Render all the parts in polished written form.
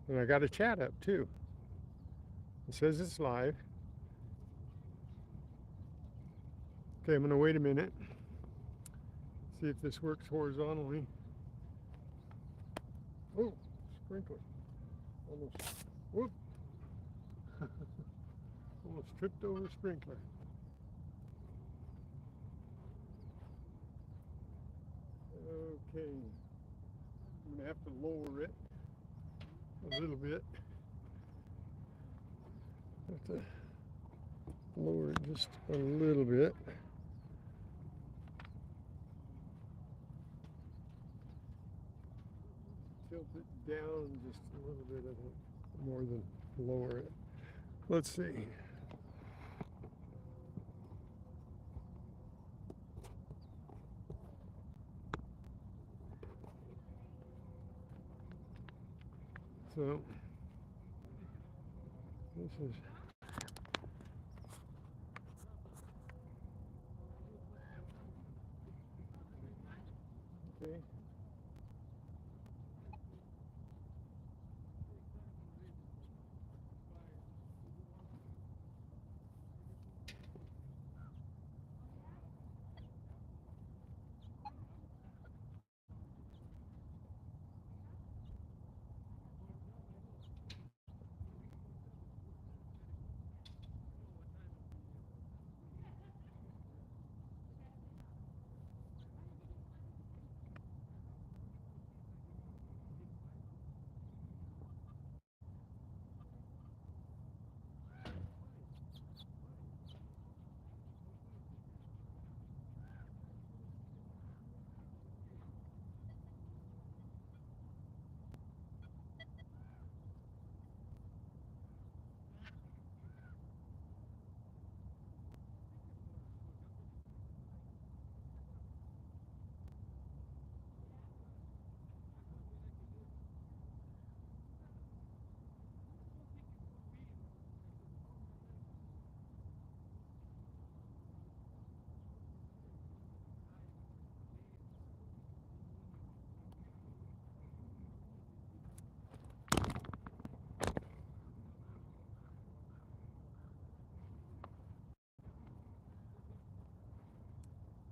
And I got a chat up too. It says it's live. Okay, I'm gonna wait a minute. See if this works horizontally. Oh, sprinkler. Almost, whoop. Almost tripped over sprinkler. Okay, I'm gonna have to lower it a little bit. Have to lower it just a little bit. Tilt it down just a little bit, I think, more than lower it. Let's see. So this is okay.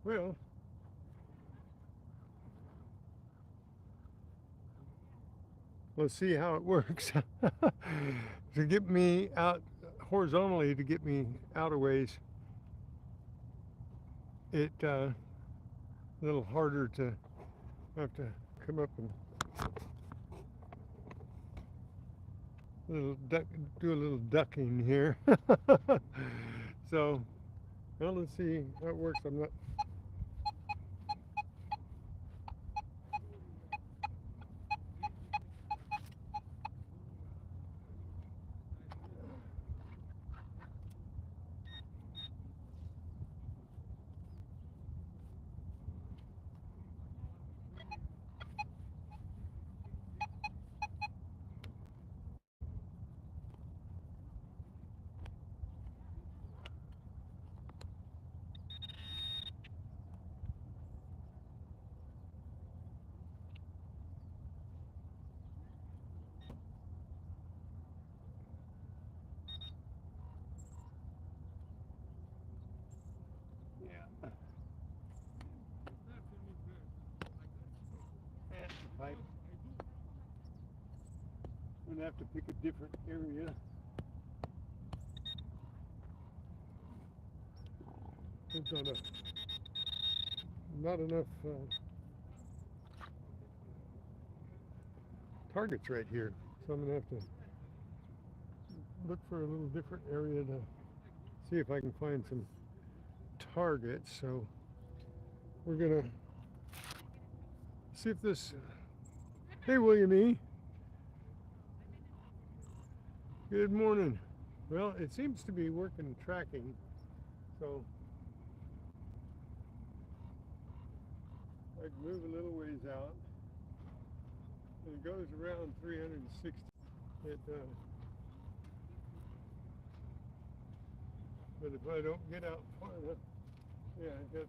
Well, let's see how it works. To get me out horizontally, to get me out of ways, it a little harder to have to come up and little duck, do a little ducking here. So, well, let's see how it works. I'm not. Yeah. Pipe. I'm gonna have to pick a different area. There's not enough targets right here, so I'm gonna have to look for a little different area to see if I can find some targets. So we're gonna see if this. Hey, William E. Good morning. Well, it seems to be working tracking, so I can move a little ways out. And it goes around 360. It, but if I don't get out far enough, yeah, I got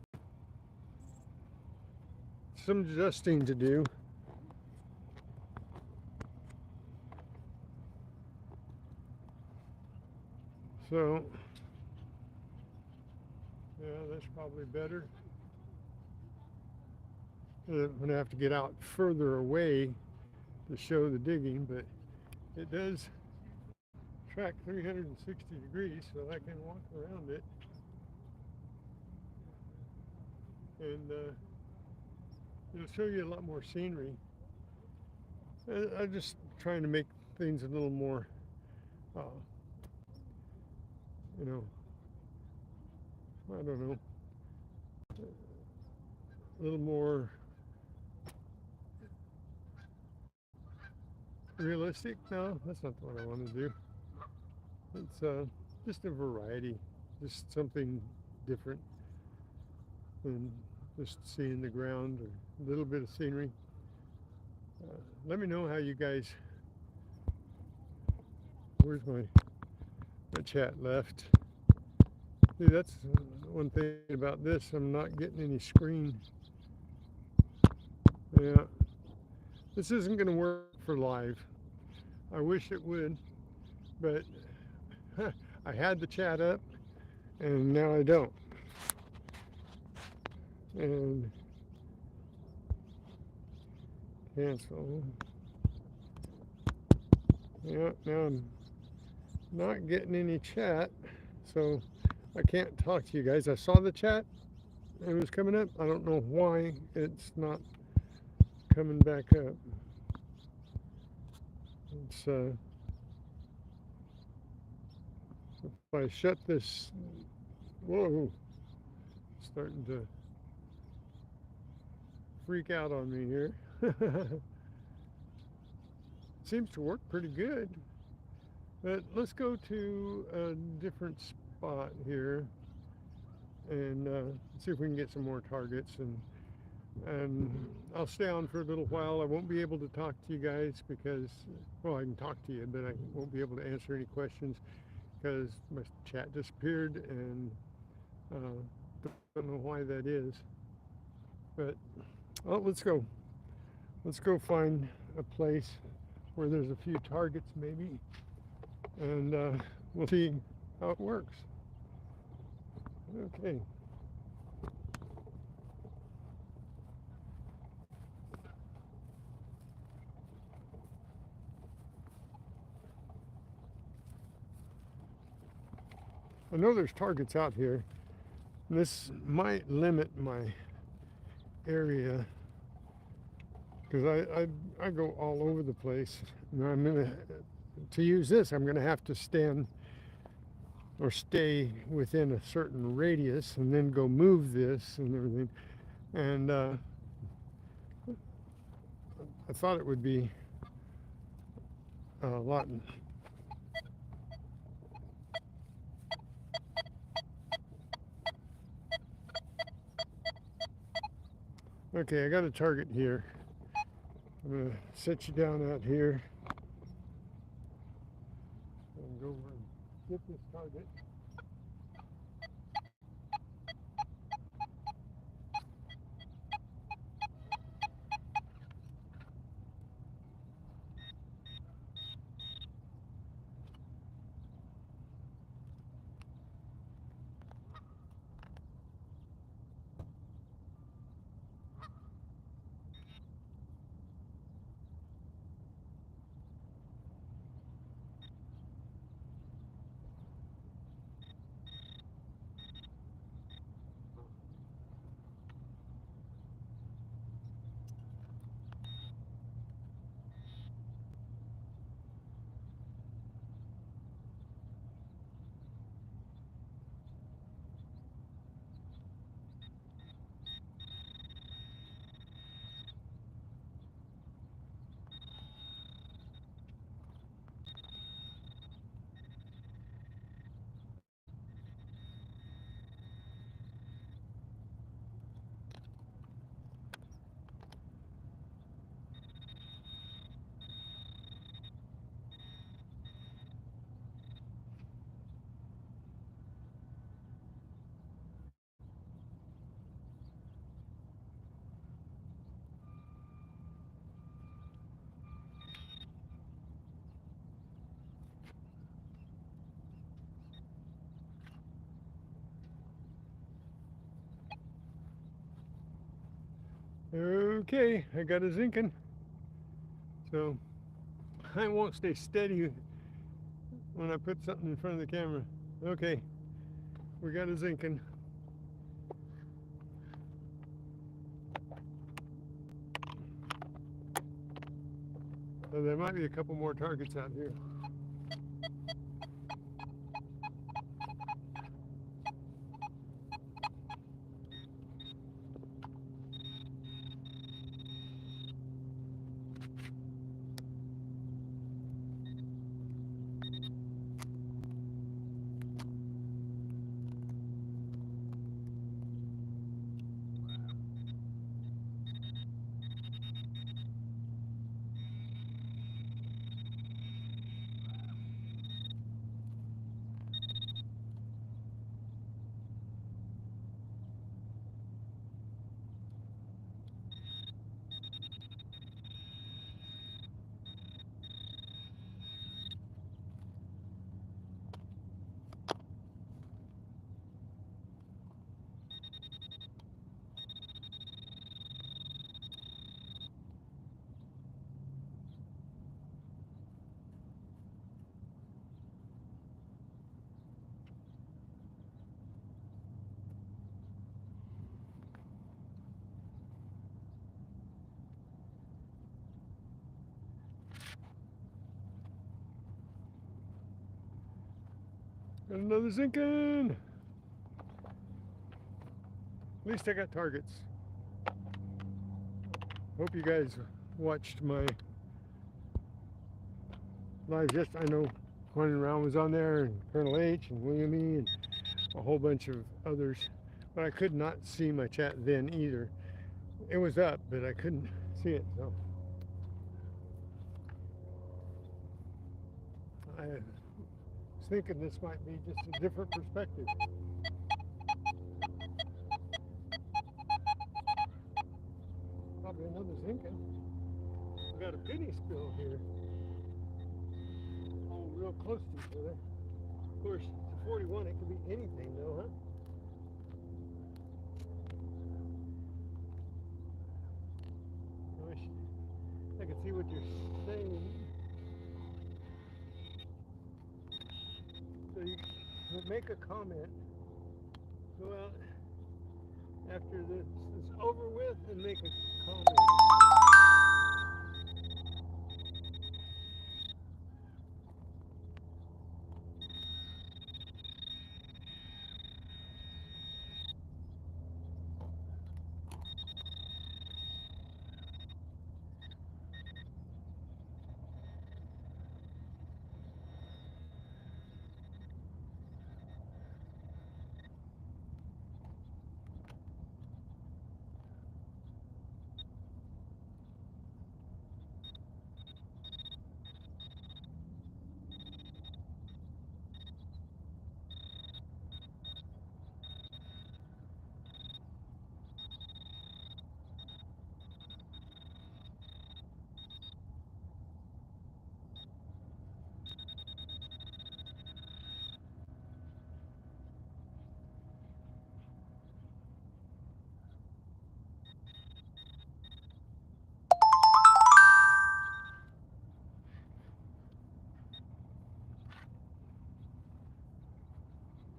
some adjusting to do. So, yeah, that's probably better. I'm going to have to get out further away to show the digging, but it does track 360 degrees, so I can walk around it. And it'll show you a lot more scenery. I'm just trying to make things a little more, uh, you know, I don't know, a little more realistic. No, that's not what I want to do. It's just a variety, just something different than just seeing the ground or a little bit of scenery. Let me know how you guys. Where's my chat left? See, that's one thing about this. I'm not getting any screen. Yeah, this isn't going to work for live. I wish it would, but I had the chat up and now I don't. And cancel. Yeah, now I'm not getting any chat, so I can't talk to you guys. I saw the chat, it was coming up. I don't know why it's not coming back up. It's if I shut this, whoa, starting to freak out on me here. Seems to work pretty good, but let's go to a different spot here and see if we can get some more targets, and I'll stay on for a little while. I won't be able to talk to you guys because, well, I can talk to you, but I won't be able to answer any questions because my chat disappeared, and don't know why that is. But oh, let's go. Let's go find a place where there's a few targets maybe, and we'll see how it works. Okay. I know there's targets out here. This might limit my area because I go all over the place. And I'm gonna to use this. I'm gonna have to stand or stay within a certain radius, and then go move this and everything. And I thought it would be a lot. Okay, I got a target here. I'm gonna set you down out here and go over and get this target. Okay, I got a zinking. So I won't stay steady when I put something in front of the camera. Okay, we got a zinking. So there might be a couple more targets out here. Got another zinking. At least I got targets. Hope you guys watched my live. Just I know Running Around was on there, and Colonel H and William E and a whole bunch of others, but I could not see my chat then either. It was up, but I couldn't see it. So I was thinking this might be just a different perspective. Probably another zinking. We got a penny spill here. All real close to each other. Of course, it's a 41. It could be anything, though, huh? I wish I could see what you're saying. So you would make a comment. Go out after this is over with and make a comment.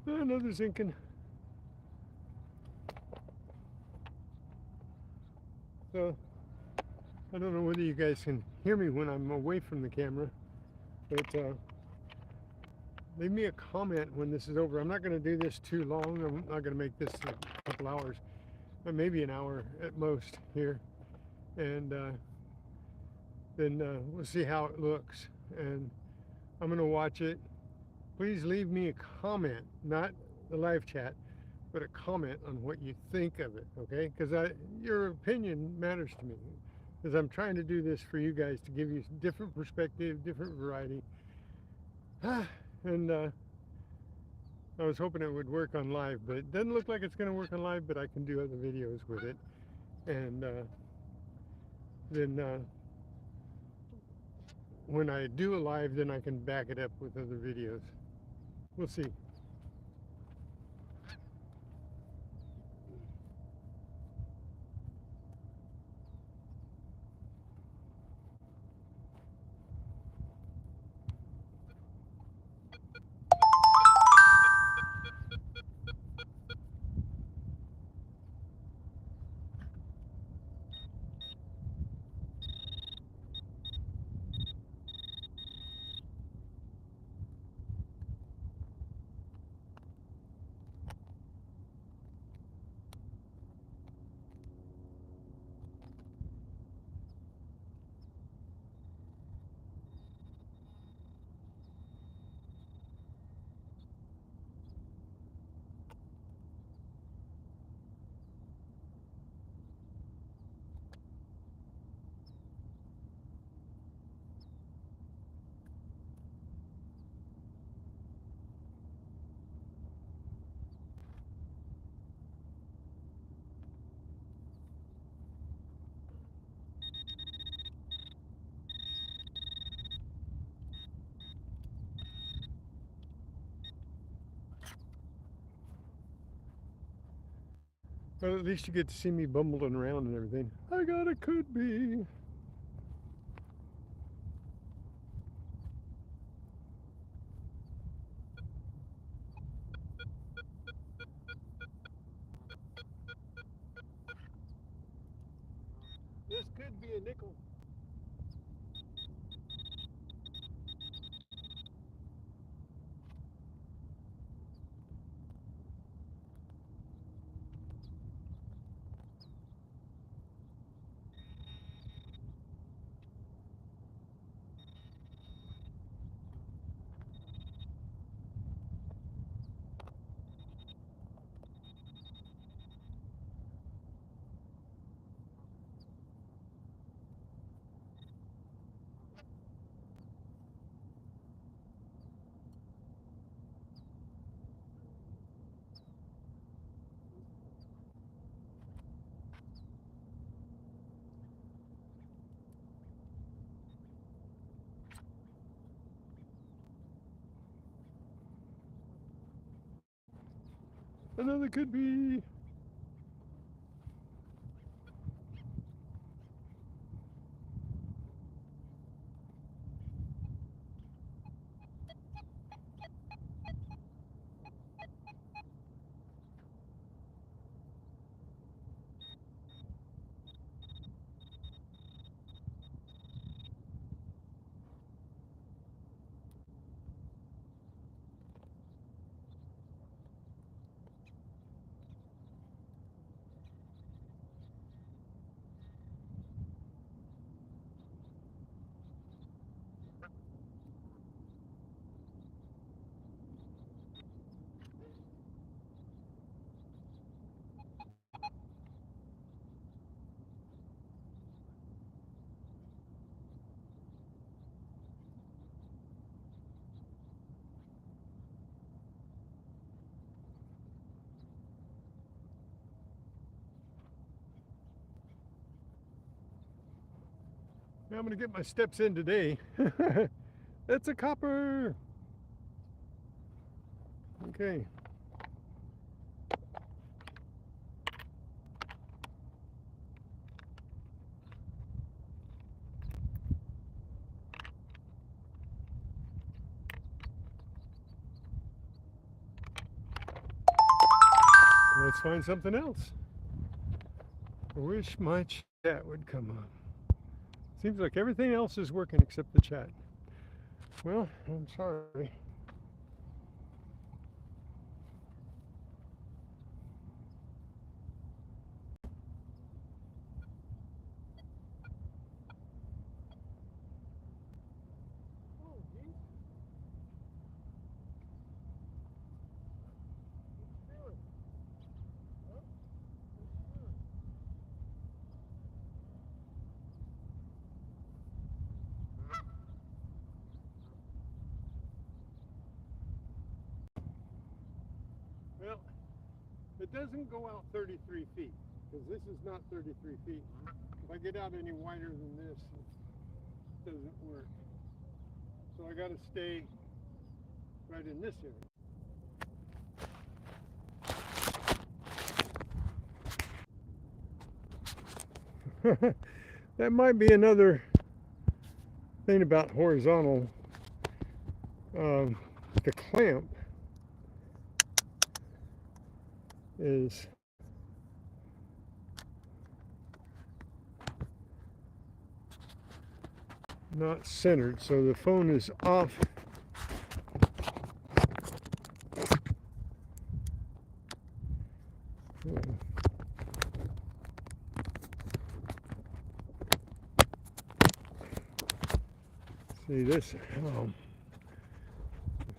Another zinking. So I don't know whether you guys can hear me when I'm away from the camera, but leave me a comment when this is over. I'm not going to do this too long. I'm not going to make this a couple hours, but maybe an hour at most here, and then we'll see how it looks. And I'm going to watch it. Please leave me a comment, not the live chat, but a comment on what you think of it, okay? Because your opinion matters to me. Because I'm trying to do this for you guys to give you different perspective, different variety. And I was hoping it would work on live, but it doesn't look like it's going to work on live, but I can do other videos with it. And then when I do a live, then I can back it up with other videos. We'll see. But at least you get to see me bumbling around and everything. I got a could be. This could be a nickel. Another could be. I'm going to get my steps in today. It's a copper. Okay. Let's find something else. I wish my chat would come on. Seems like everything else is working except the chat. Well, I'm sorry. Well, it doesn't go out 33 feet, because this is not 33 feet. If I get out any wider than this, it doesn't work. So I got to stay right in this area. That might be another thing about horizontal. The clamp is not centered, so the phone is off. See this?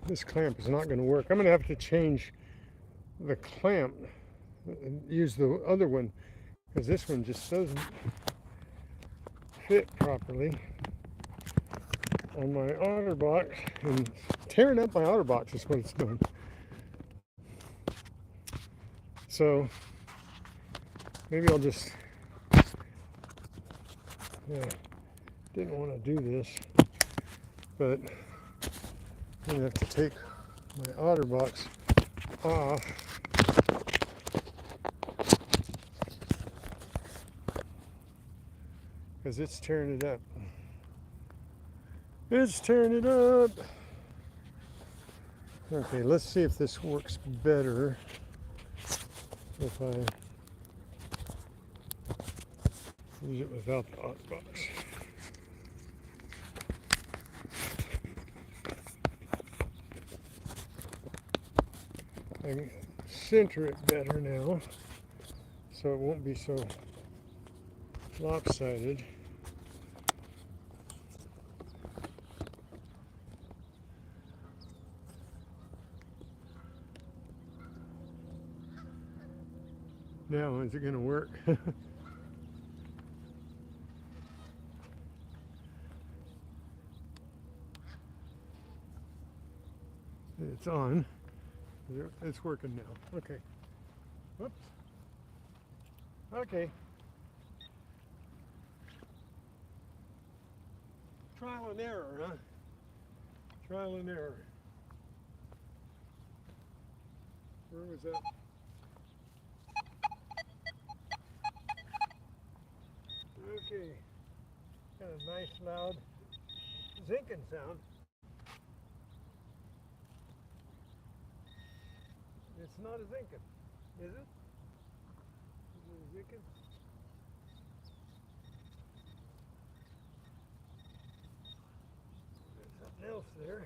This clamp is not going to work. I'm going to have to change the clamp and use the other one, because this one just doesn't fit properly on my OtterBox, and tearing up my OtterBox is what it's doing. So maybe I'll just, didn't want to do this, but I'm going to have to take my OtterBox off because it's tearing it up. It's tearing it up. Okay, let's see if this works better if I use it without the hot box. I can center it better now so it won't be so lopsided. Now, is it going to work? It's on. It's working now. Okay. Whoops. Okay. Trial and error, huh? Trial and error. Where was that? Okay. Got a nice loud zinking sound. It's not a zinking, is it? Is it a zinking? There's something else there.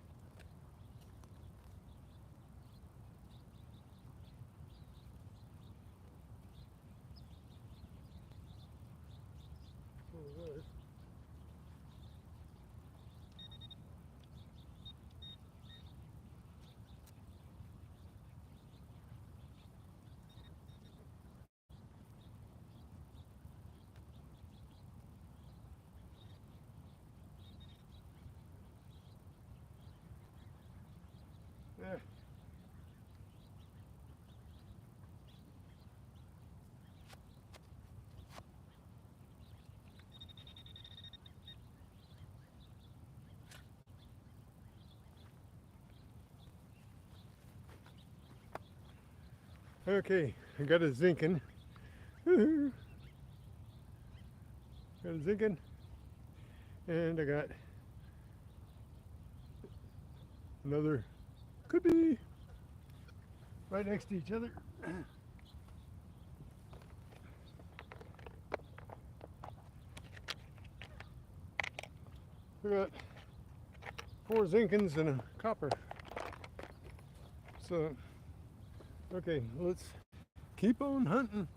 What was that? Yeah. Okay, I got a zinking. Got a zinking. And I got another, could be right next to each other. We got 4 zinkins and a copper. So, okay, let's keep on hunting.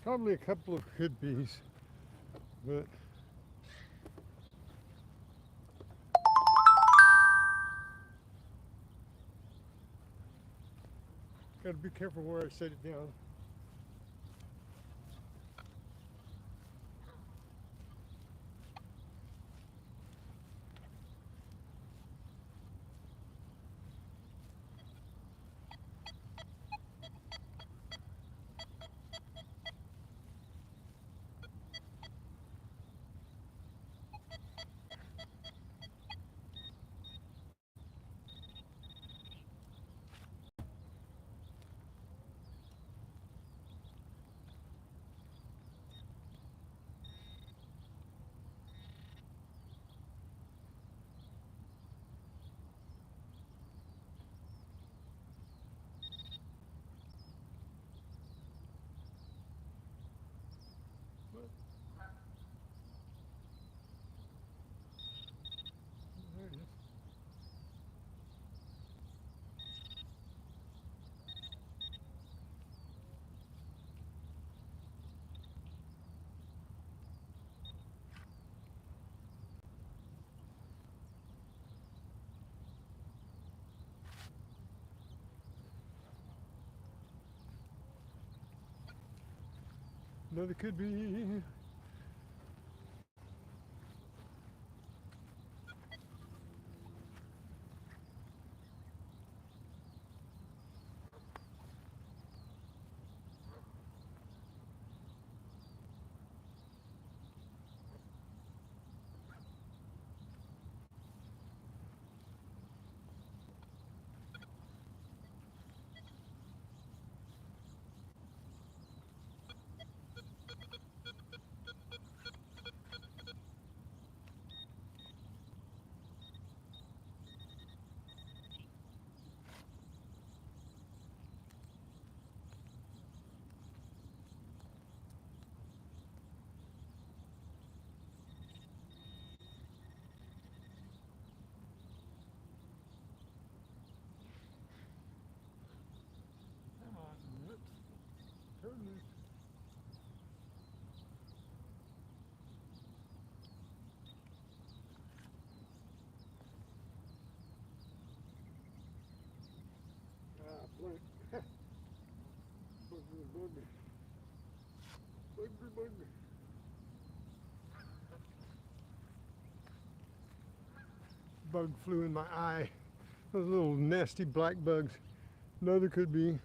Probably a couple of could be's, but gotta be careful where I set it down. There it is. Another could be. Bug. Bug flew in my eye. Those little nasty black bugs. Another could be.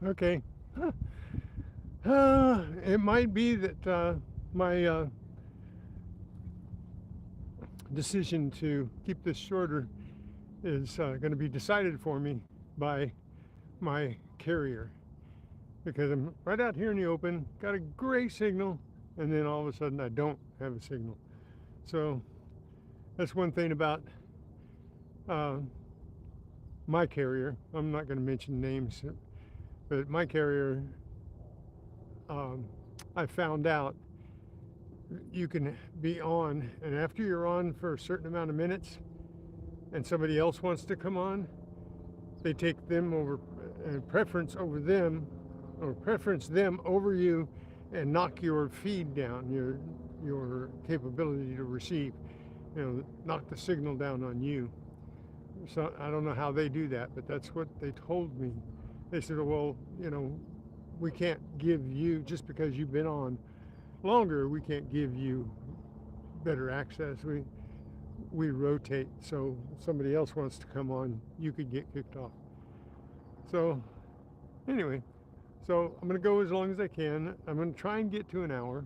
Okay. It might be that my decision to keep this shorter is going to be decided for me by my carrier, because I'm right out here in the open, got a great signal, and then all of a sudden I don't have a signal. So that's one thing about uh, my carrier. I'm not going to mention names, but my carrier, I found out you can be on, and after you're on for a certain amount of minutes and somebody else wants to come on, they take them over, preference over them, or preference them over you, and knock your feed down, your capability to receive, knock the signal down on you. So I don't know how they do that, but that's what they told me. They said, well, we can't give you, just because you've been on longer, we can't give you better access. We rotate, so if somebody else wants to come on, you could get kicked off. So anyway, so I'm going to go as long as I can. I'm going to try and get to an hour.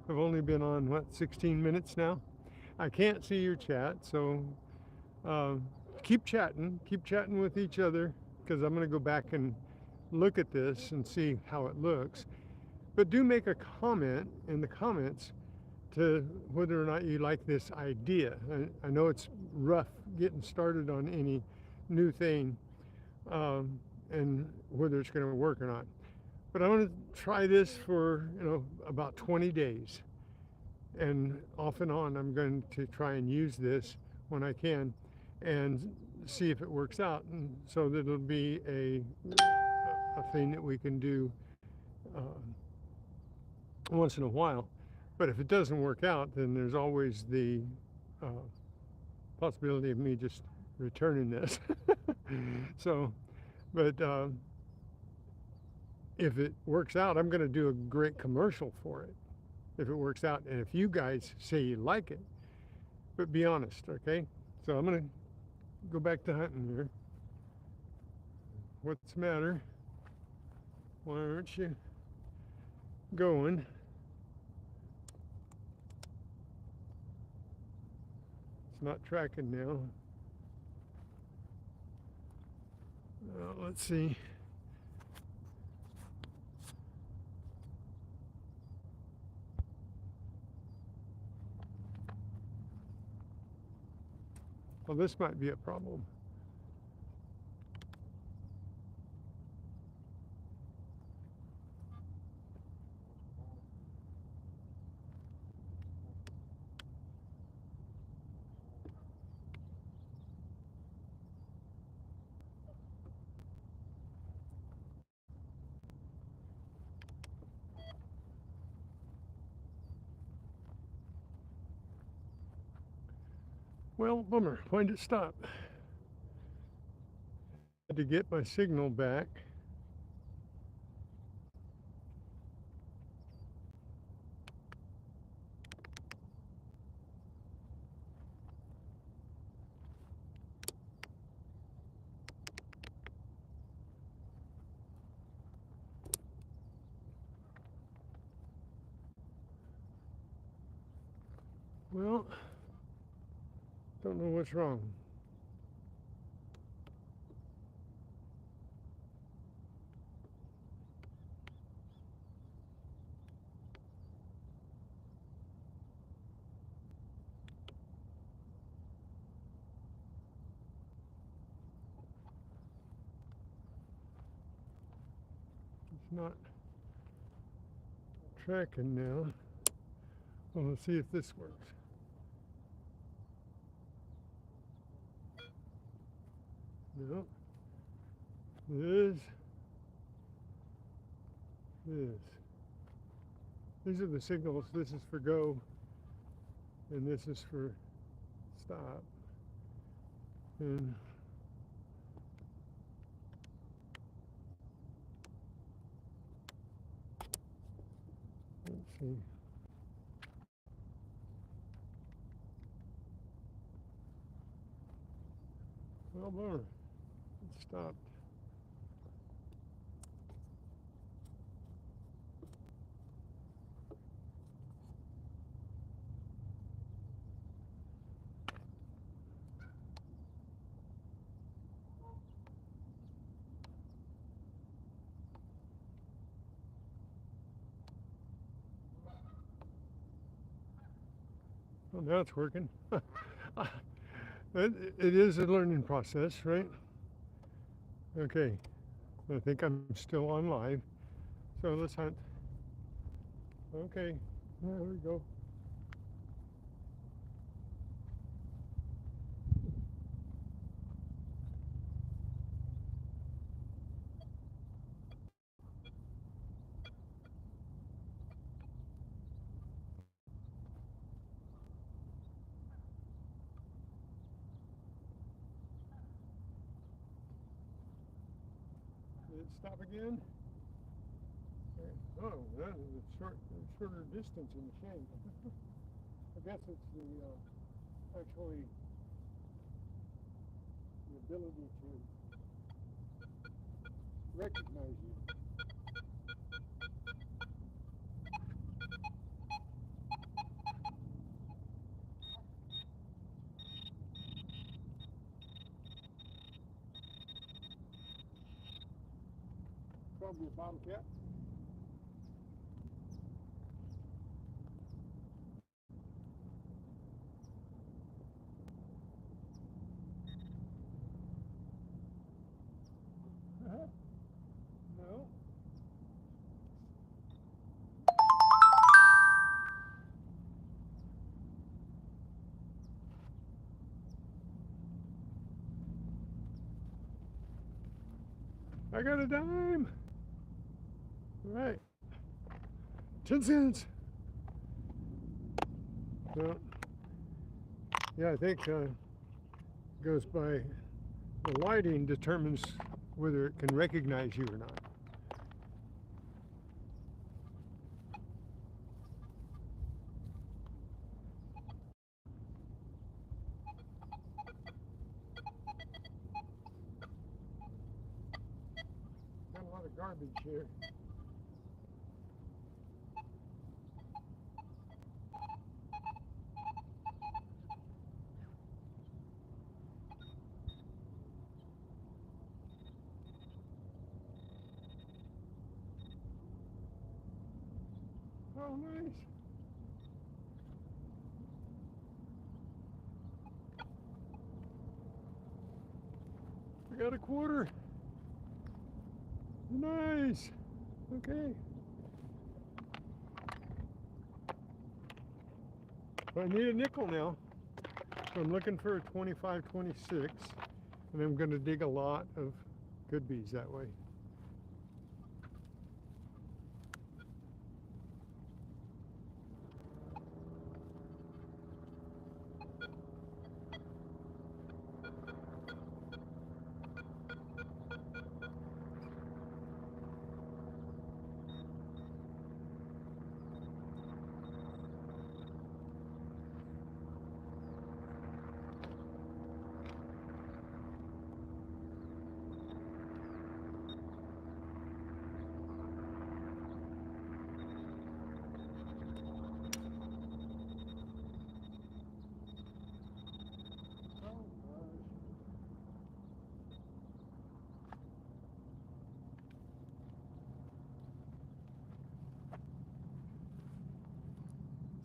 I've only been on, 16 minutes now. I can't see your chat, so keep chatting with each other, because I'm going to go back and look at this and see how it looks. But do make a comment in the comments to whether or not you like this idea. I know it's rough getting started on any new thing, and whether it's going to work or not. But I'm going to try this for about 20 days, and off and on I'm going to try and use this when I can, and see if it works out, and so that it'll be a thing that we can do once in a while. But if it doesn't work out, then there's always the possibility of me just returning this. So, but if it works out, I'm going to do a great commercial for it if it works out, and if you guys say you like it. But be honest, okay? So I'm going to go back to hunting here. What's the matter? Why aren't you going? It's not tracking now. Let's see. Well, this might be a problem. Well, bummer. Why did it stop? Had to get my signal back. Well, don't know what's wrong. not tracking now. Well, let's see if this works. No. This. These are the signals. This is for go, and this is for stop. And let's see. Well, bummer. It stopped. Well, now it's working. It is a learning process, right? Okay, I think I'm still on live. So let's hunt. Okay, there we go. Did it stop again? Oh, that is a shorter distance in the shade. I guess it's the actually the ability to recognize you. Probably a bottle cap. No. I got a dime. All right. 10 cents. Well, yeah, I think goes by the lighting determines whether it can recognize you or not. Got a lot of garbage here. Oh, nice. I got a quarter. Nice. Okay. I need a nickel now. So I'm looking for a 25, 26, and I'm going to dig a lot of good bees that way.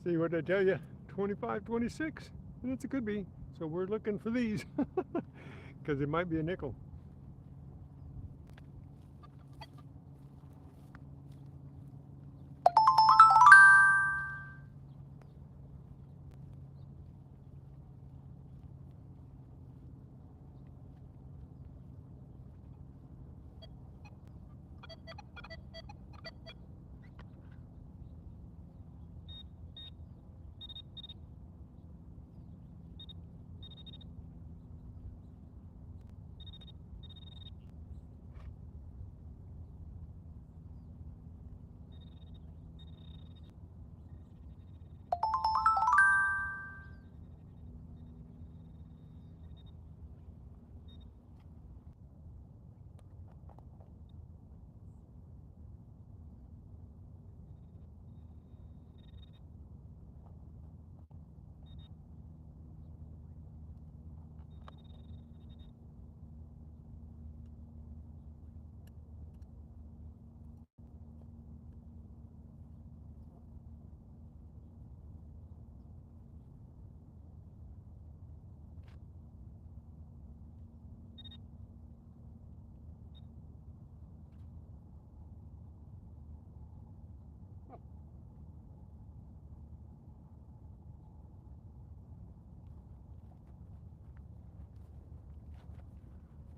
See what I tell you? 25, 26. And it's a good bee. So we're looking for these because it might be a nickel.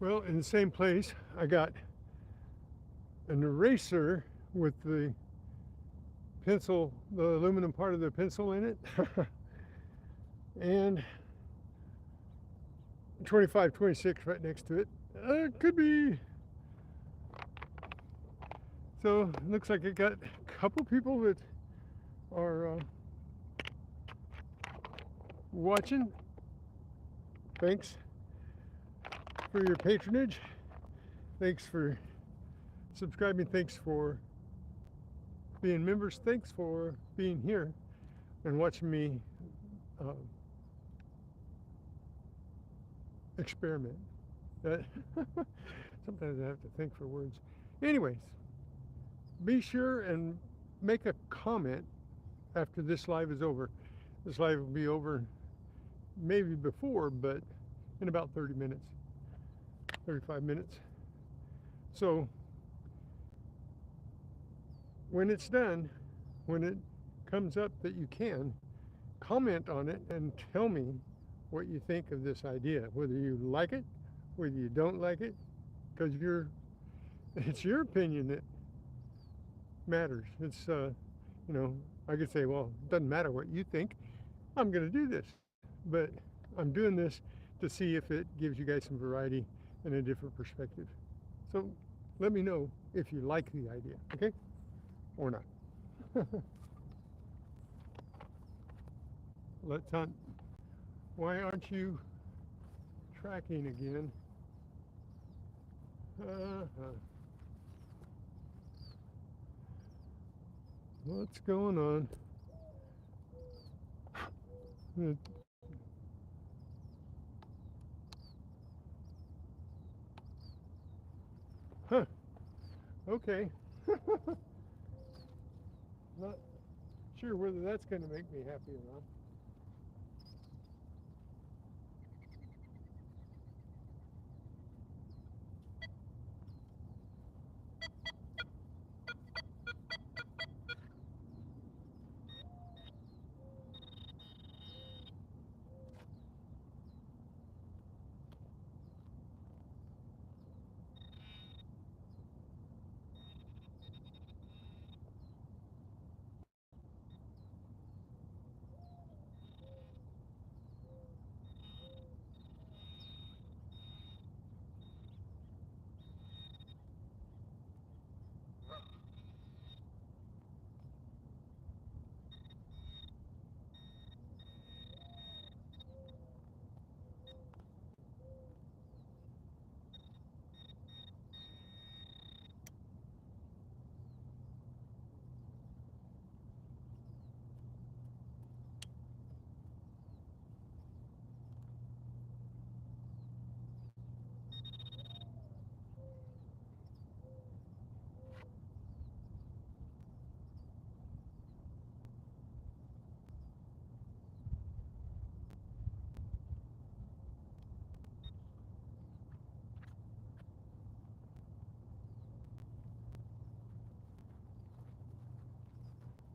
Well, in the same place, I got an eraser with the pencil, the aluminum part of the pencil in it, and 25, 26 right next to it. Could be. So it looks like it got a couple people that are watching. Thanks for your patronage. Thanks for subscribing. Thanks for being members. Thanks for being here and watching me experiment. Sometimes I have to think for words. Anyways, be sure and make a comment after this live is over. This live will be over maybe before, but in about 30 minutes, 35 minutes. So when it's done, when it comes up that you can, comment on it and tell me what you think of this idea, whether you like it, whether you don't like it, because it's your opinion that matters. It's you know, I could say, well, it doesn't matter what you think, I'm going to do this, but I'm doing this to see if it gives you guys some variety and a different perspective. So let me know if you like the idea, okay, or not. Let's hunt. Why aren't you tracking again? What's going on? Huh. Okay. Not sure whether that's going to make me happy or not.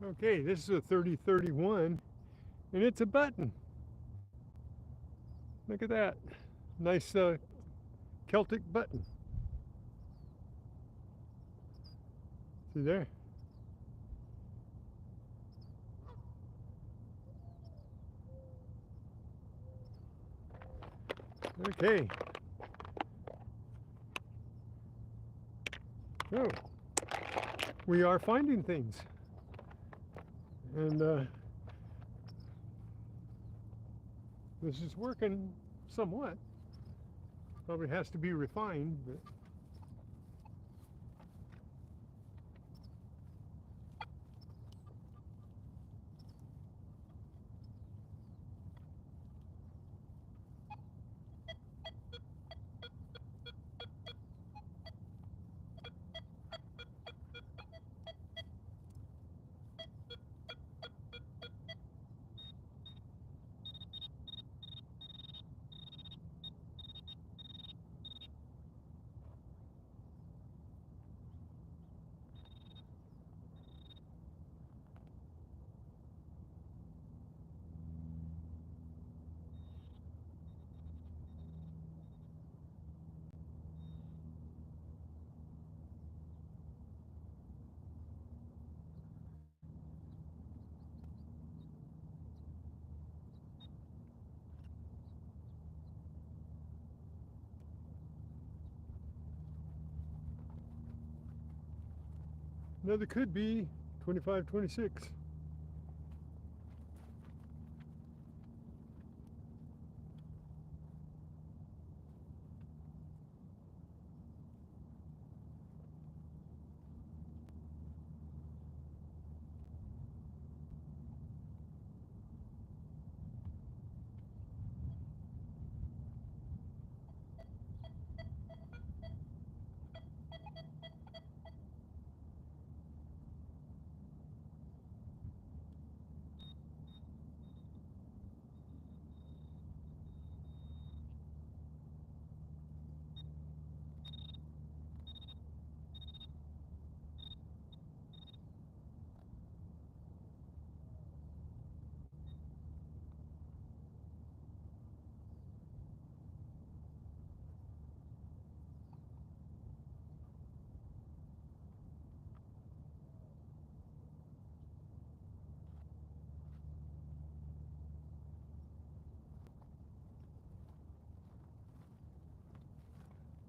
Okay, this is a 3031, and it's a button. Look at that. Nice Celtic button. See there? Okay. So, we are finding things. And this is working somewhat. Probably has to be refined, but Another could be 25, 26.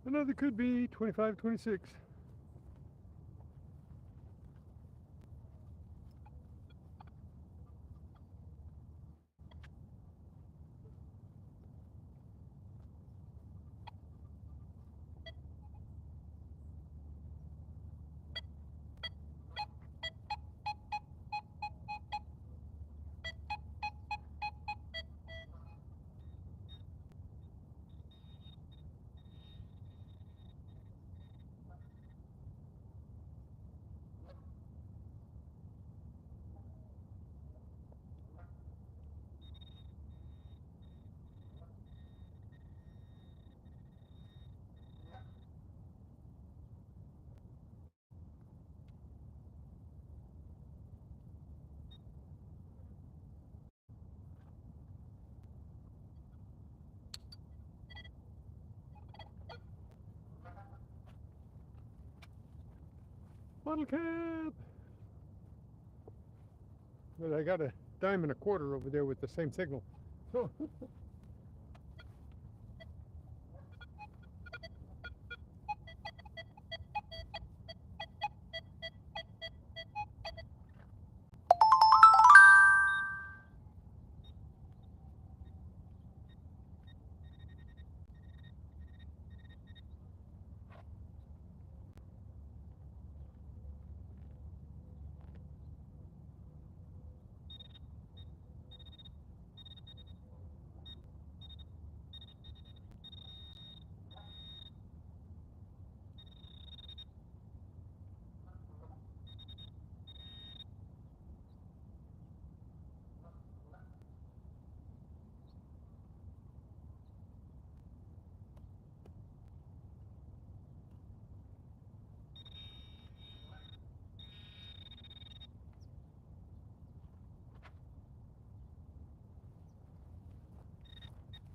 Another could be 25, 26. Bottle cap! But I got a dime and a quarter over there with the same signal. So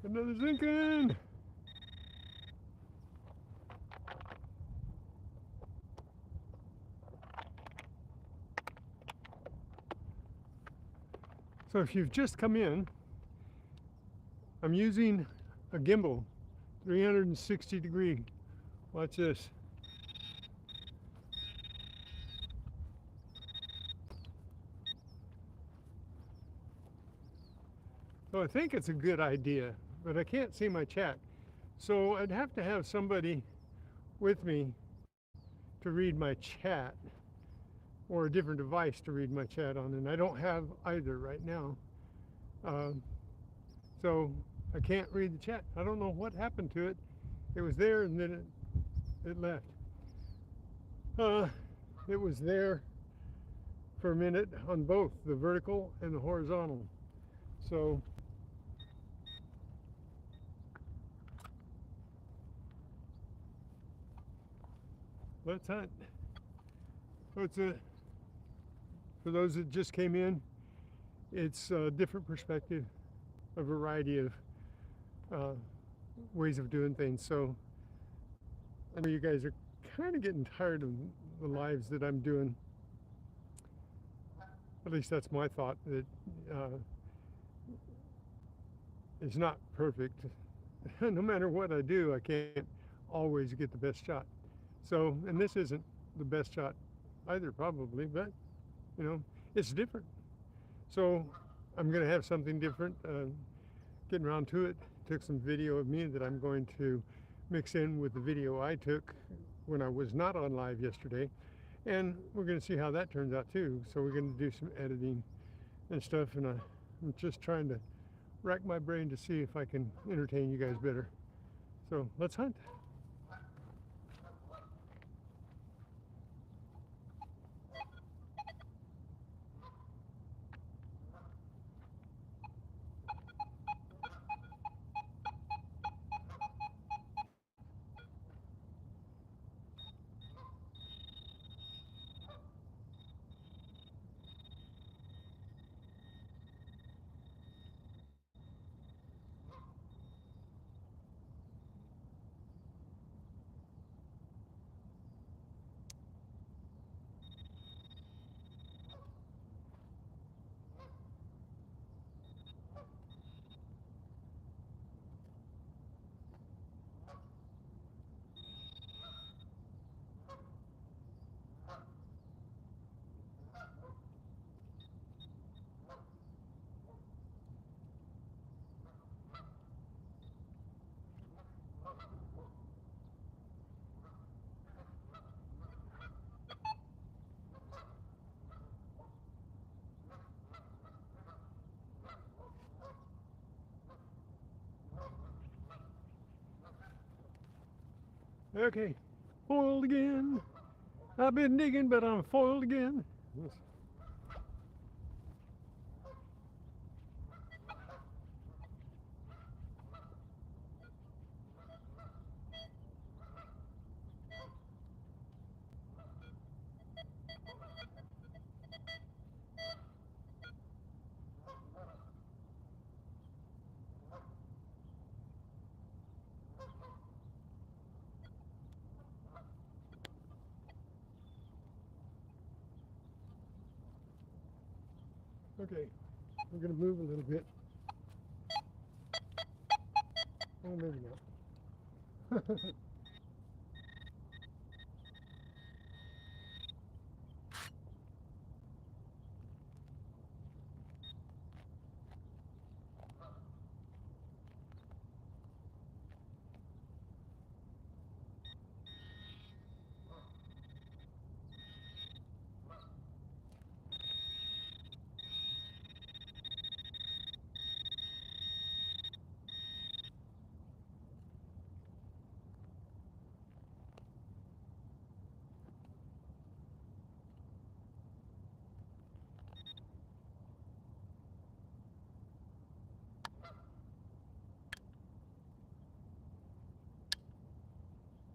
another zinkin! So if you've just come in, I'm using a gimbal, 360 degree. Watch this. So I think it's a good idea, but I can't see my chat. So I'd have to have somebody with me to read my chat, or a different device to read my chat on, and I don't have either right now. Um, so I can't read the chat. I don't know what happened to it. It was there and then it left. It was there for a minute on both the vertical and the horizontal. So let's hunt. So it's for those that just came in, it's a different perspective, a variety of ways of doing things. So I know you guys are kind of getting tired of the lives that I'm doing. At least that's my thought, that it's not perfect. No matter what I do, I can't always get the best shot. So, and this isn't the best shot either probably, but you know, it's different. So I'm going to have something different. Getting around to it, took some video of me that I'm going to mix in with the video I took when I was not on live yesterday. And we're going to see how that turns out too. So we're going to do some editing and stuff. And I'm just trying to rack my brain to see if I can entertain you guys better. So let's hunt. Okay, foiled again. I've been digging, but I'm foiled again. Okay, we're gonna move a little bit. Oh, maybe not.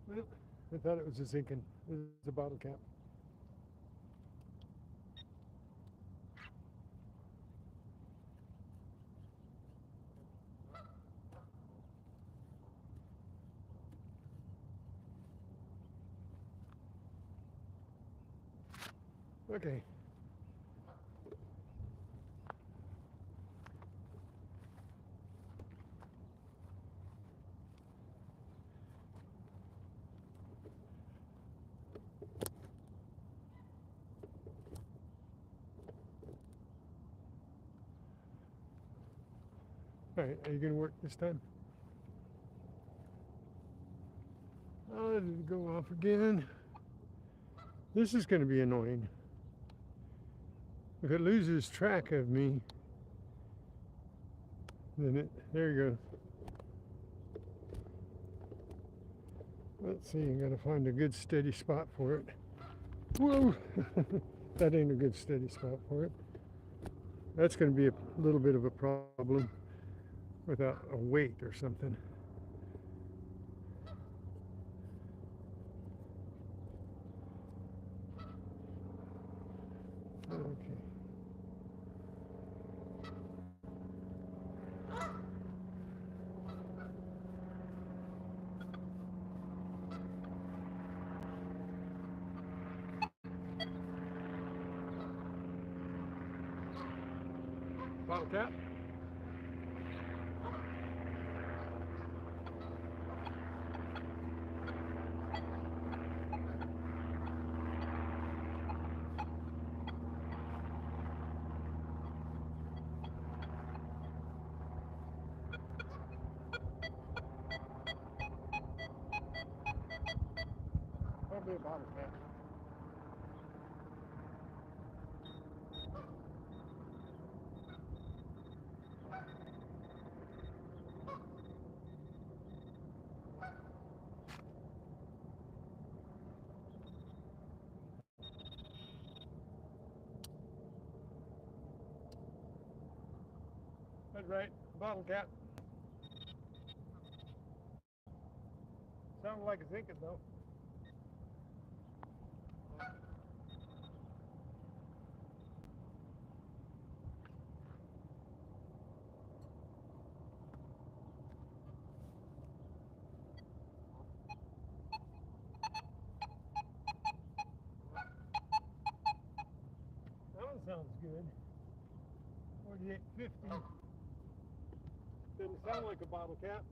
Well, I thought it was a zinc, it was a bottle cap. Okay. All right, are you gonna work this time? Oh, did it go off again? This is gonna be annoying. If it loses track of me, then there you go. Let's see, I gotta find a good steady spot for it. Whoa, that ain't a good steady spot for it. That's gonna be a little bit of a problem without a weight or something. Okay. Bottle cap. bottle cap. That's right, bottle cap. Sounded like it's inking though. That one sounds good. 48.50. Didn't sound like a bottle cap.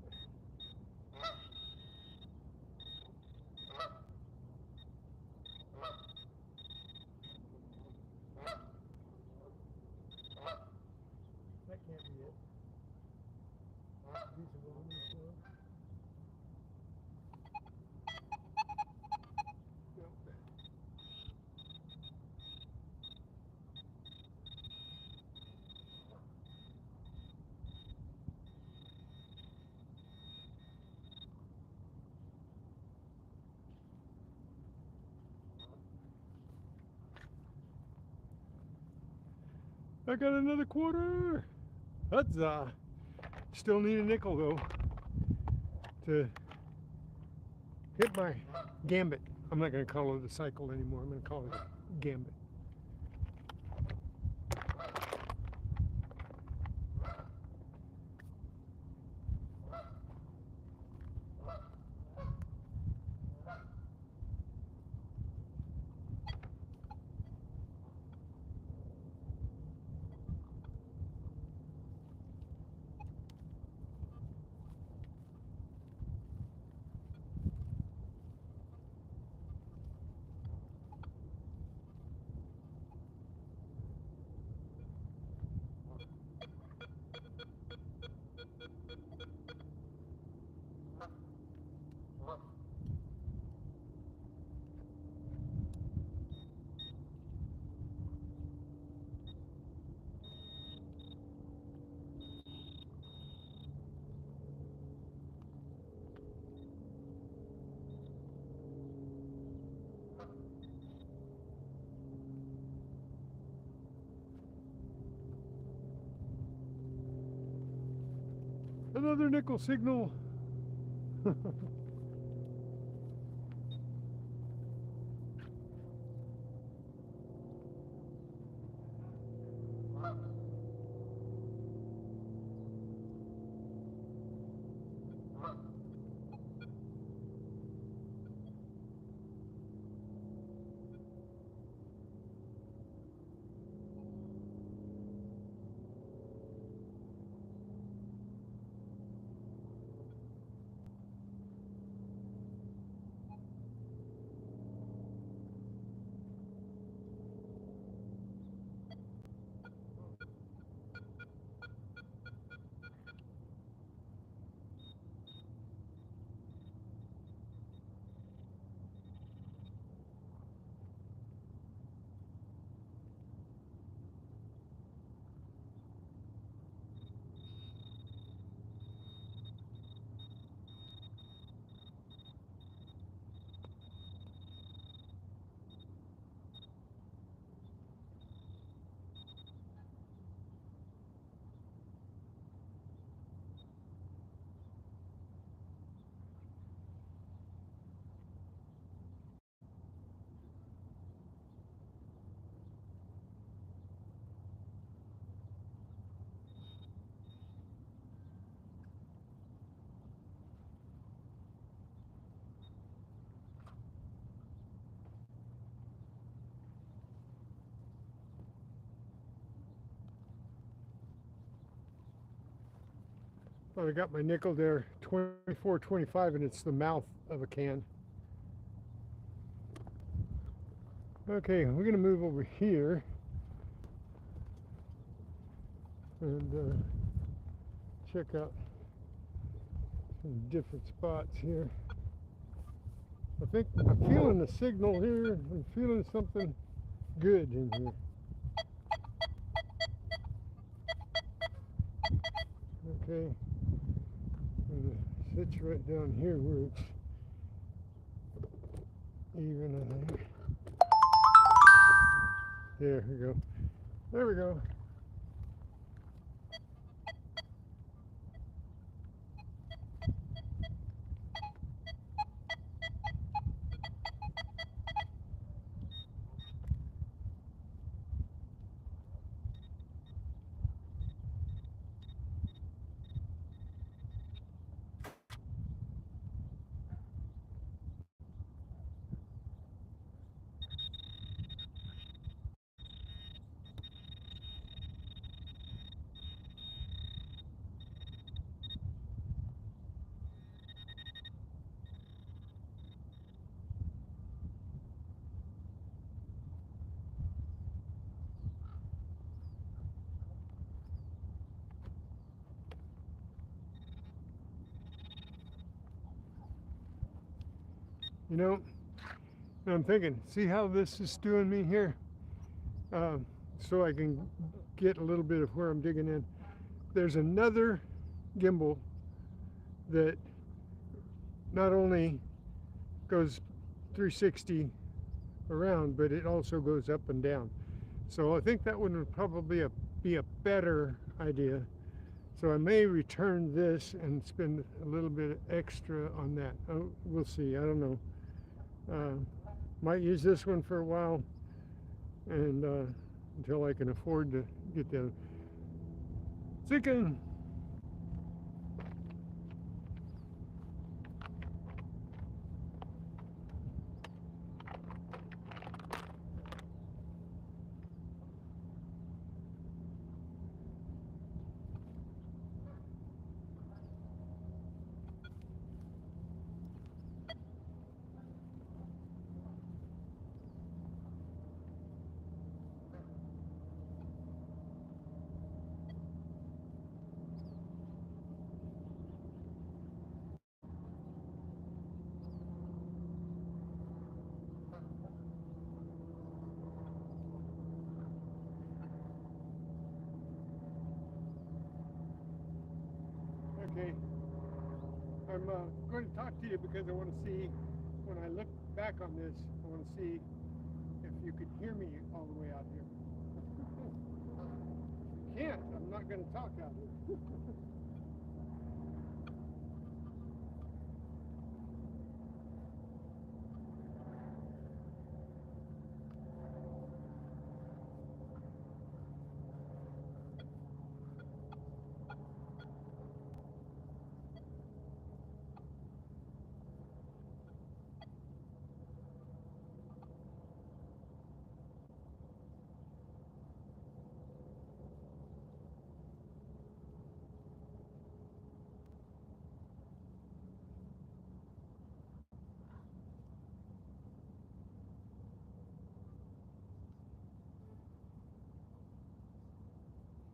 That can't be it. Decent one, this one. Yep. I got another quarter. Huzzah. Still need a nickel though to hit my gambit. I'm not going to call it a cycle anymore. I'm going to call it a gambit. Another nickel signal. Thought I got my nickel there, 24.25, and it's the mouth of a can. Okay, we're gonna move over here and check out some different spots here. I think I'm feeling the signal here. I'm feeling something good in here. Okay. I'm gonna sit right down here where it's even, I think. There we go. There we go. You know, I'm thinking, see how this is doing me here? So I can get a little bit of where I'm digging in. There's another gimbal that not only goes 360 around, but it also goes up and down. So I think that one would probably be a better idea. So I may return this and spend a little bit extra on that. Oh, we'll see. I don't know. Might use this one for a while, and until I can afford to get the chicken. Okay, I'm going to talk to you because I want to see, when I look back on this, I want to see if you could hear me all the way out here. If you can't, I'm not going to talk out here.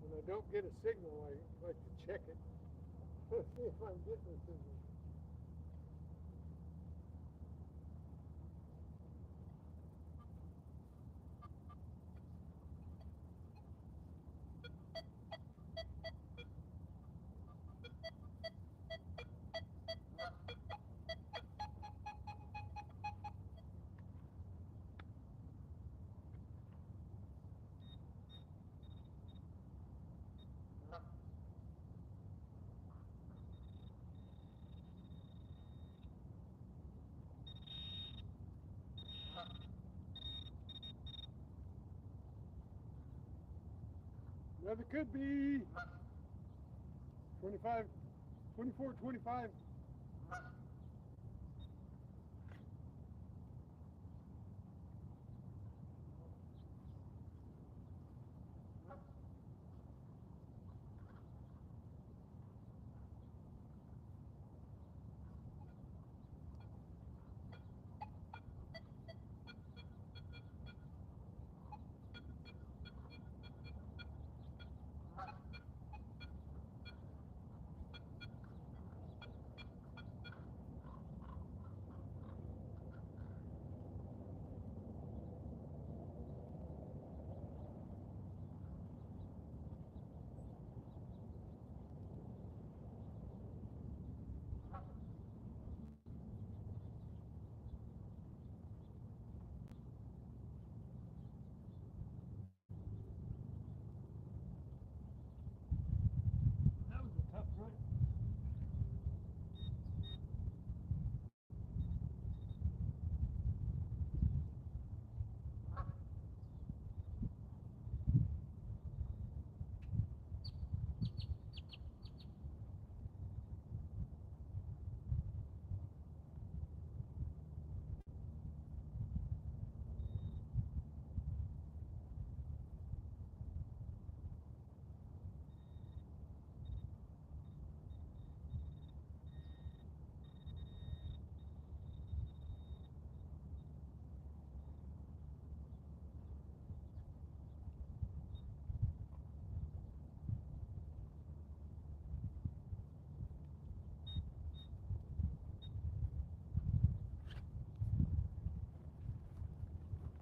When I don't get a signal, I like to check it. See if I'm getting a signal. Never could be. 25, 24, 25.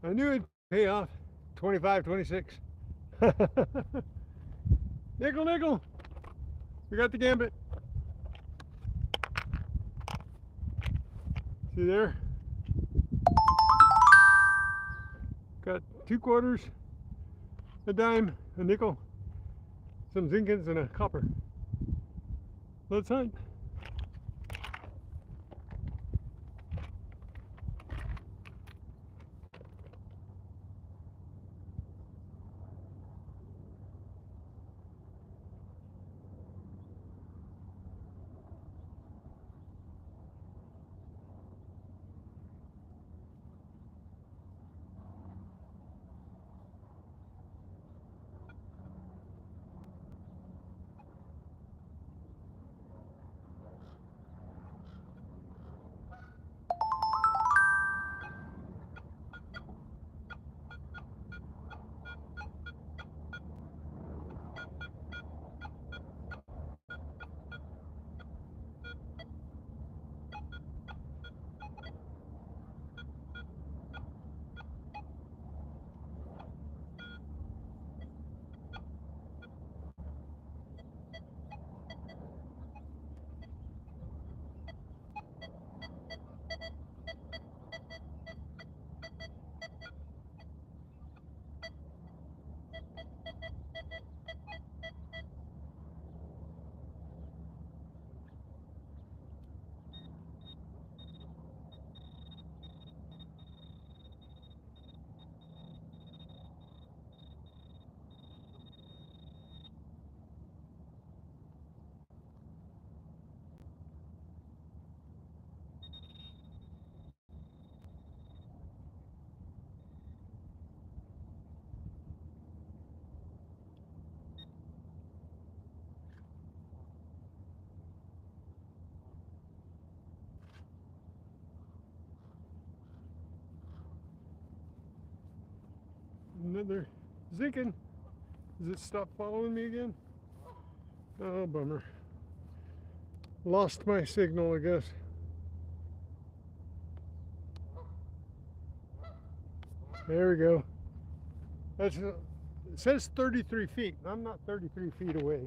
I knew it'd pay off. 25, 26. Nickel, nickel. We got the gambit. See there? Got 2 quarters, a dime, a nickel, some zinkins, and a copper. Let's hunt. Another zinkin. Does it stop following me again? Oh, bummer. Lost my signal, I guess. There we go. That's it says 33 feet. I'm not 33 feet away.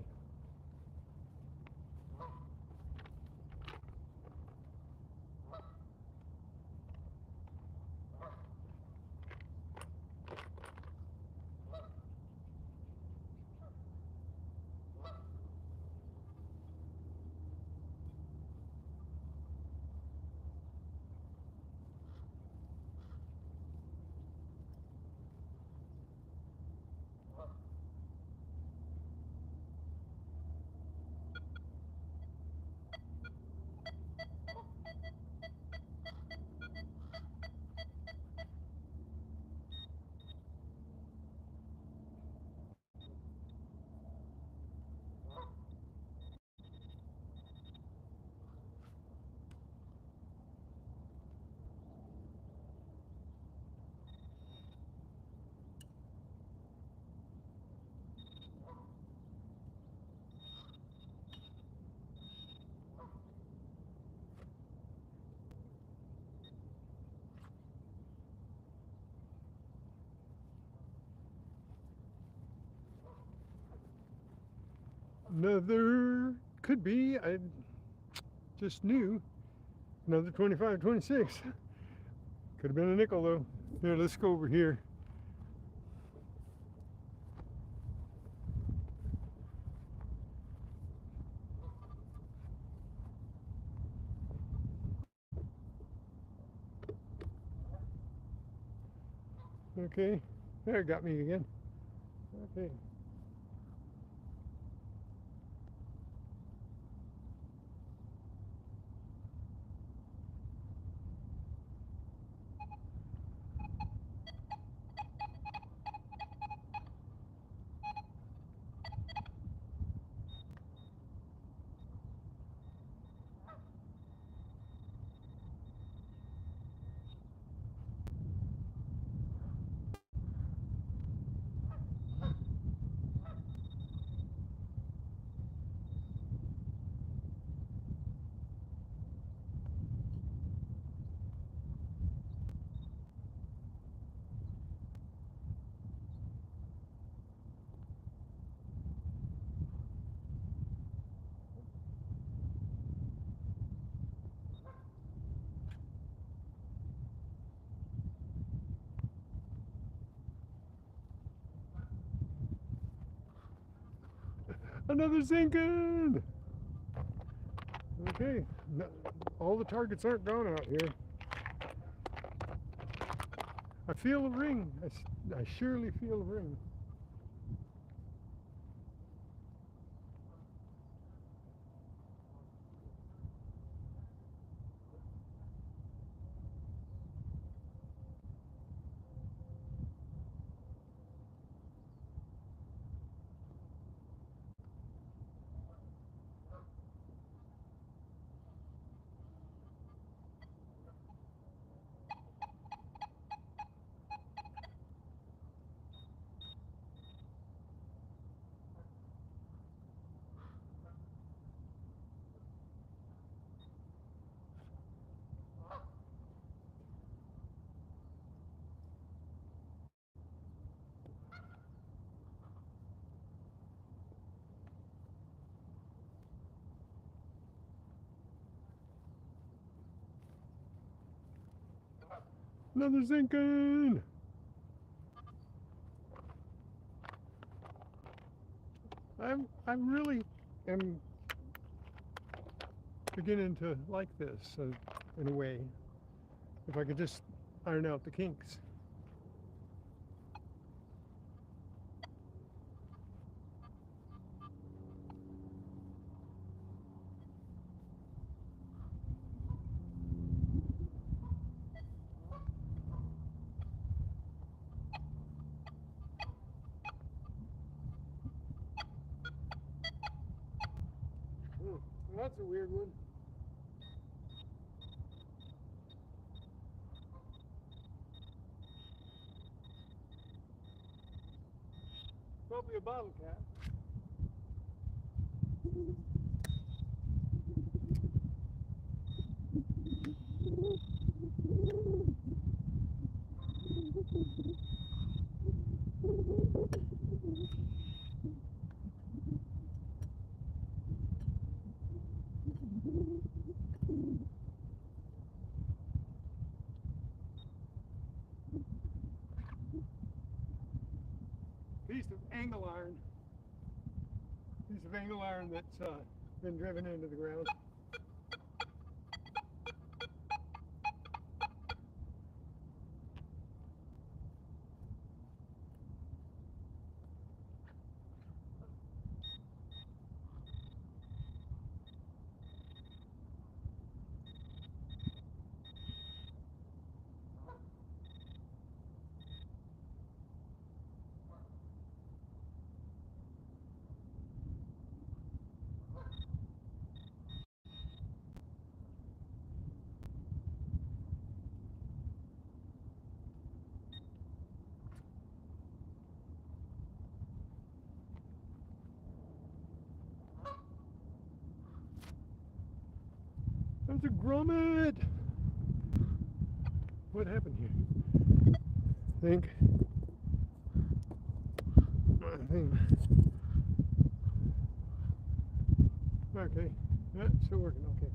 Another, could be, I just knew, another 25, 26. Could have been a nickel though. Here, let's go over here. Okay, there, it got me again. Okay. Another sinking! Okay, no, all the targets aren't gone out here. I feel a ring. I surely feel a ring. Another sinking! I really am beginning to like this in a way. If I could just iron out the kinks. Well, that's a weird one. Probably a bottle cap. Piece of angle iron. Piece of angle iron that's been driven into the ground. That's a grommet! What happened here? I think. Okay. Yeah, still working. Okay.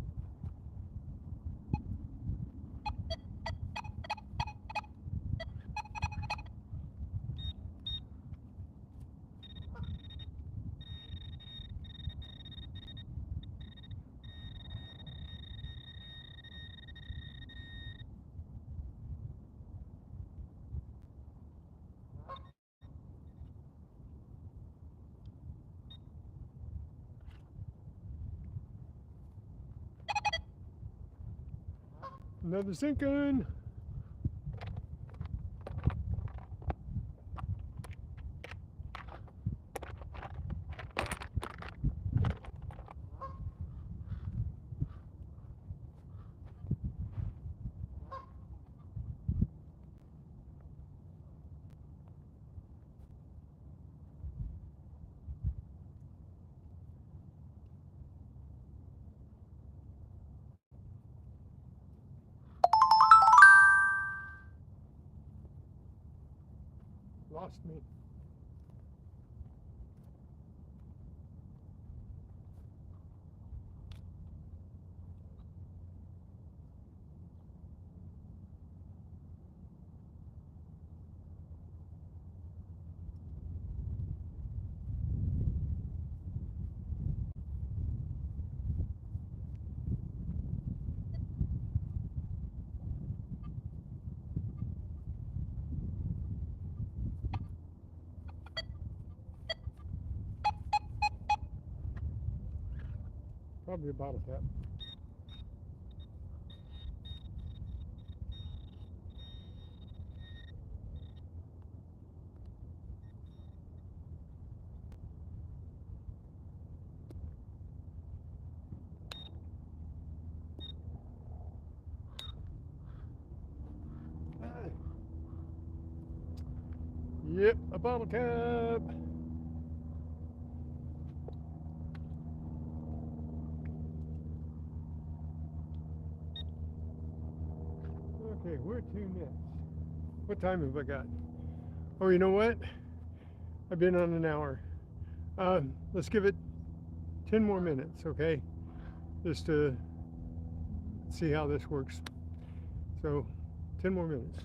Another sinking! Lost me. Probably a bottle cap. Ah. Yep, a bottle cap. Okay, where to next? What time have I got? Oh, you know what? I've been on an hour. Let's give it 10 more minutes, okay? Just to see how this works. So, 10 more minutes.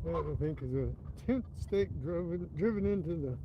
That, I think, is a tent stake driven into the.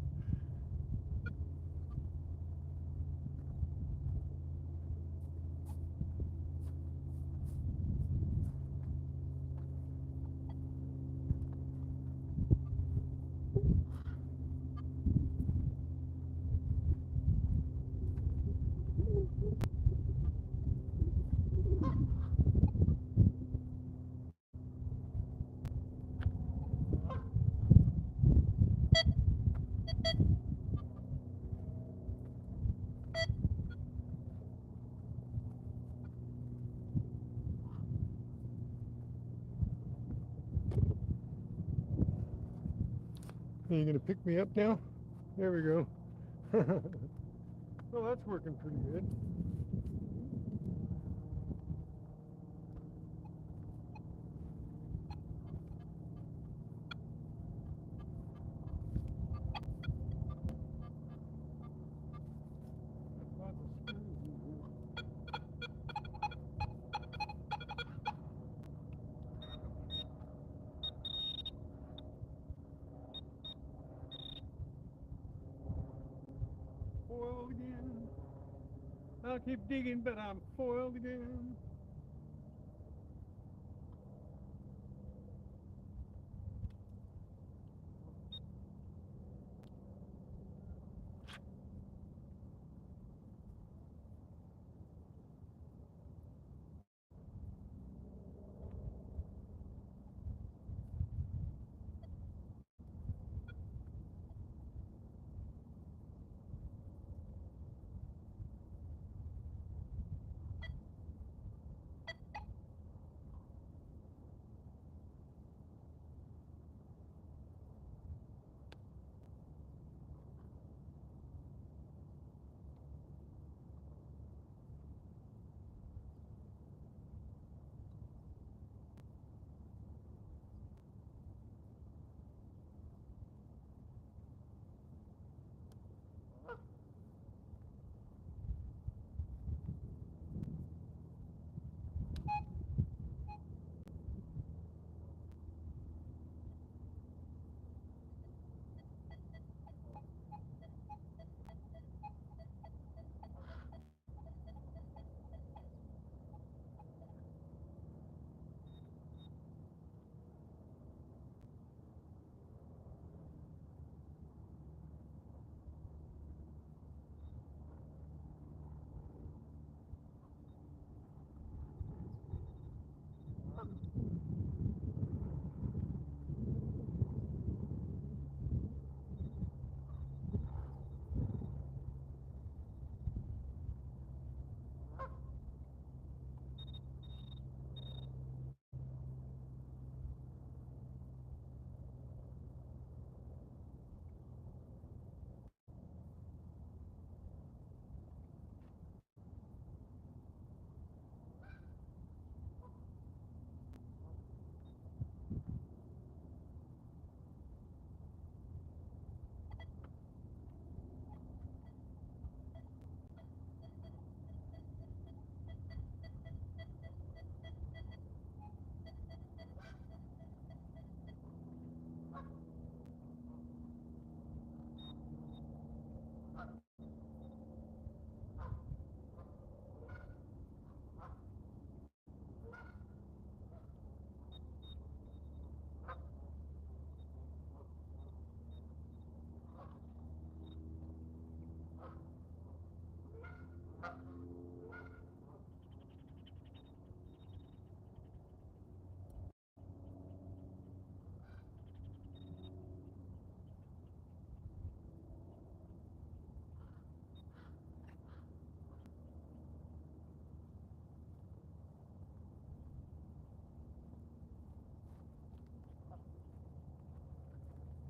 Are you going to pick me up now? There we go. Well, that's working pretty good. Foiled again. I'll keep digging, but I'm foiled again.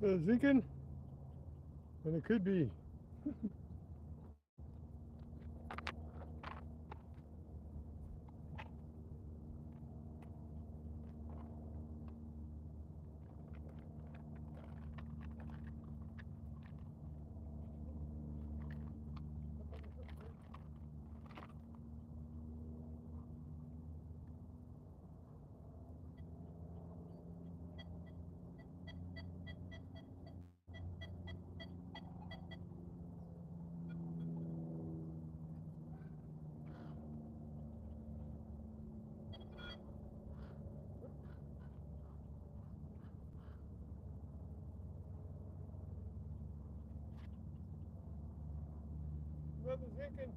Zinking, and it could be. Another zinking.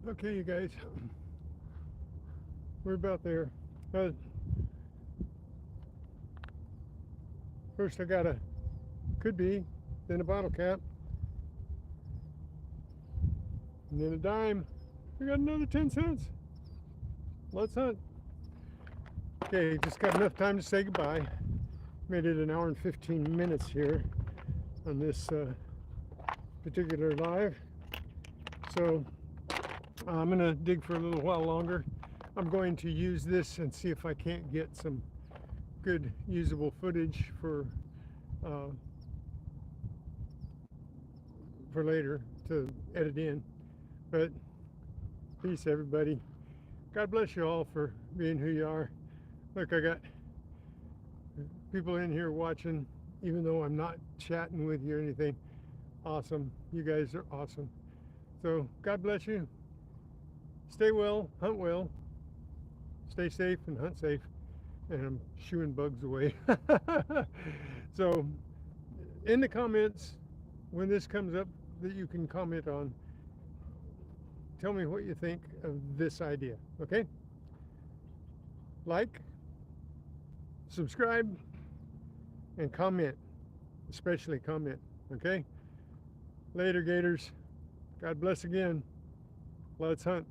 Okay, you guys, we're about there. First I got a, could be, then a bottle cap, and then a dime. We got another 10 cents. Let's hunt. Okay, just got enough time to say goodbye. Made it an hour and 15 minutes here on this particular live. So I'm gonna dig for a little while longer. I'm going to use this and see if I can't get some good usable footage for later to edit in. But peace, everybody. God bless you all for being who you are. Look, I got people in here watching, even though I'm not chatting with you or anything. Awesome. You guys are awesome. So God bless you. Stay well, hunt well, stay safe and hunt safe. And I'm shooing bugs away. So in the comments, when this comes up that you can comment on, tell me what you think of this idea, okay? Like, subscribe, and comment, especially comment, okay? Later, Gators. God bless again. Let's hunt.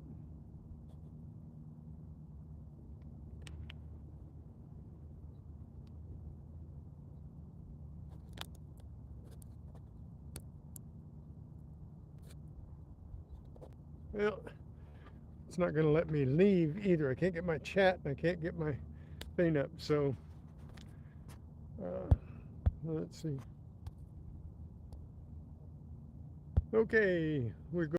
Well, it's not going to let me leave either. I can't get my chat and I can't get my thing up. So let's see. Okay, we're going.